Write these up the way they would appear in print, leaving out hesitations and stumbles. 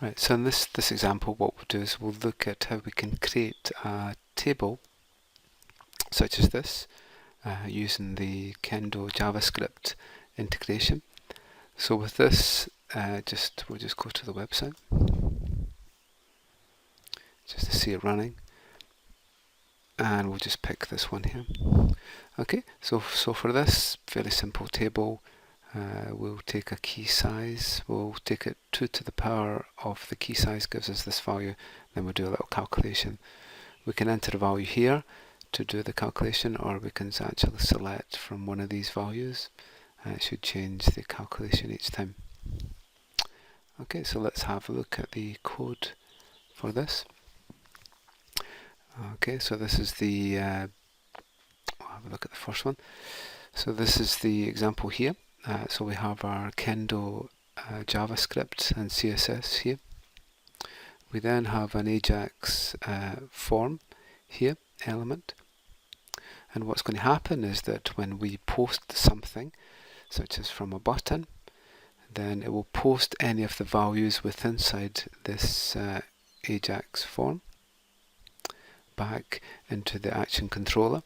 Right, so in this example what we'll do is we'll look at how we can create a table such as this using the Kendo JavaScript integration. So with this, we'll just go to the website just to see it running, and we'll just pick this one here. Okay, so for this fairly simple table, we'll take a key size, we'll take it 2 to the power of the key size gives us this value, then we'll do a little calculation. We can enter a value here to do the calculation, or we can actually select from one of these values, and it should change the calculation each time. Okay, so let's have a look at the code for this. Okay, so this is the, I'll have a look at the first one. So this is the example here. So we have our Kendo JavaScript and CSS here. We then have an Ajax form here, element. And what's going to happen is that when we post something, such as from a button, then it will post any of the values within inside this Ajax form back into the action controller.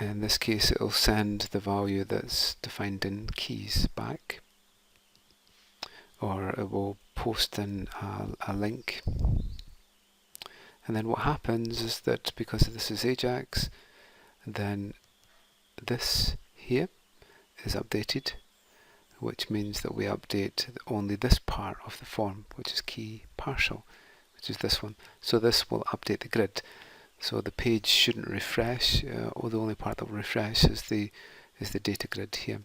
In this case, it will send the value that's defined in keys back, or it will post in a link. And then what happens is that because this is Ajax, then this here is updated, which means that we update only this part of the form, which is key partial, which is this one. So this will update the grid. So the page shouldn't refresh, or the only part that will refresh is the data grid here.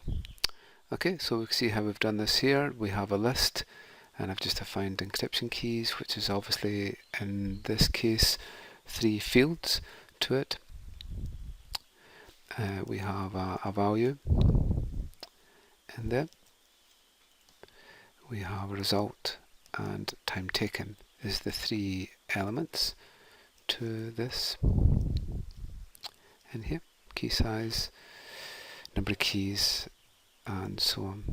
Okay, so we can see how we've done this here. We have a list, and I've just defined encryption keys, which is obviously in this case 3 fields to it. We have a value in there. We have a result, and time taken is the 3 elements to this in here, key size, number of keys, and so on.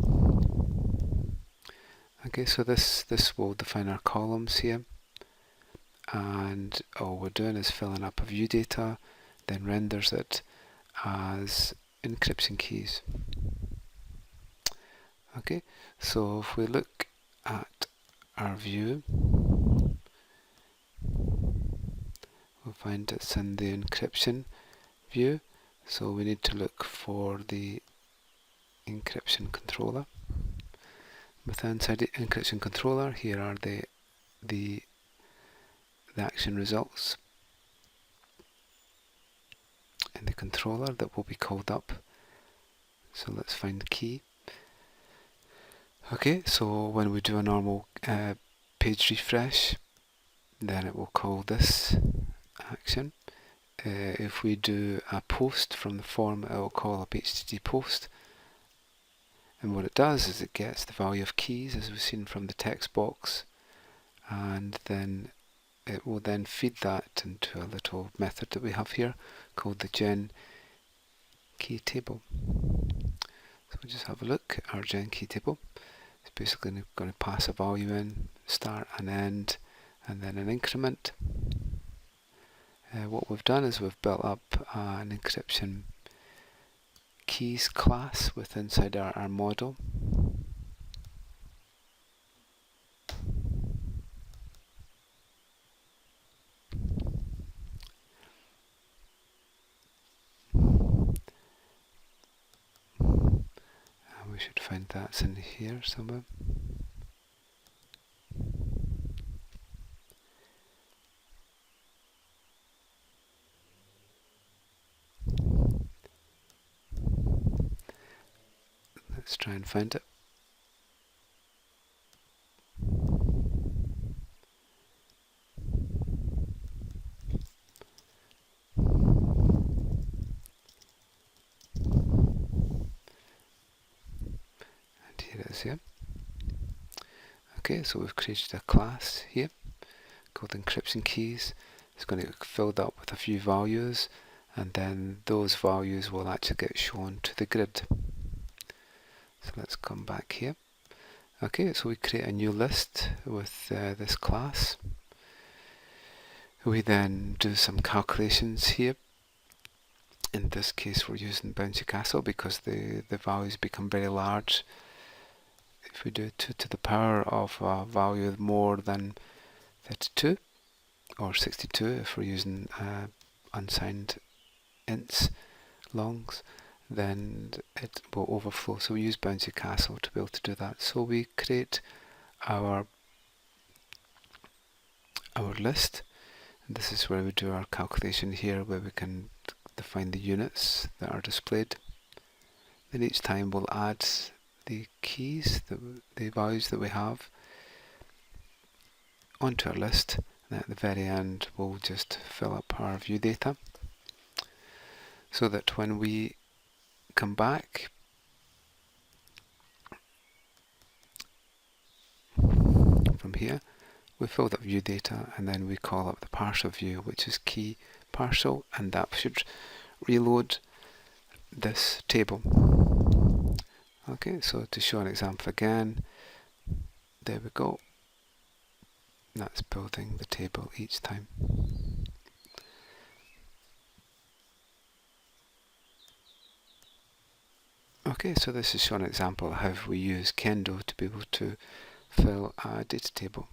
Okay, so this will define our columns here, and all we're doing is filling up a view data, then renders it as encryption keys. Okay, so if we look at our view, we'll find it's in the encryption view, so we need to look for the encryption controller. Inside the encryption controller, here are the action results in the controller that will be called up. So let's find the key. Okay, so when we do a normal page refresh, then it will call this action. If we do a post from the form, it will call up HTTP post. And what it does is it gets the value of keys, as we've seen from the text box, and then it will then feed that into a little method that we have here called the gen key table. So we'll just have a look at our gen key table. It's basically going to pass a value in, start and end, and then an increment. What we've done is we've built up an encryption keys class within inside our model. We should find that's in here somewhere. Let's try and find it. And here it is here. Okay, so we've created a class here called encryption keys. It's going to get filled up with a few values, and then those values will actually get shown to the grid. So let's come back here, Okay, so we create a new list with this class. We then do some calculations here. In this case we're using bouncy castle because the values become very large. If we do 2 to the power of a value more than 32 or 62 if we're using unsigned ints longs, then it will overflow. So we use bouncy castle to be able to do that. So we create our list, and this is where we do our calculation here, where we can define the units that are displayed. Then each time we'll add the keys, the values that we have onto our list, and at the very end we'll just fill up our view data, so that when we come back from here, we filled up view data, and then we call up the partial view, which is key partial, and that should reload this table. Okay, so to show an example again, there we go. That's building the table each time. Okay, so this is showing an example of how we use Kendo to be able to fill a data table.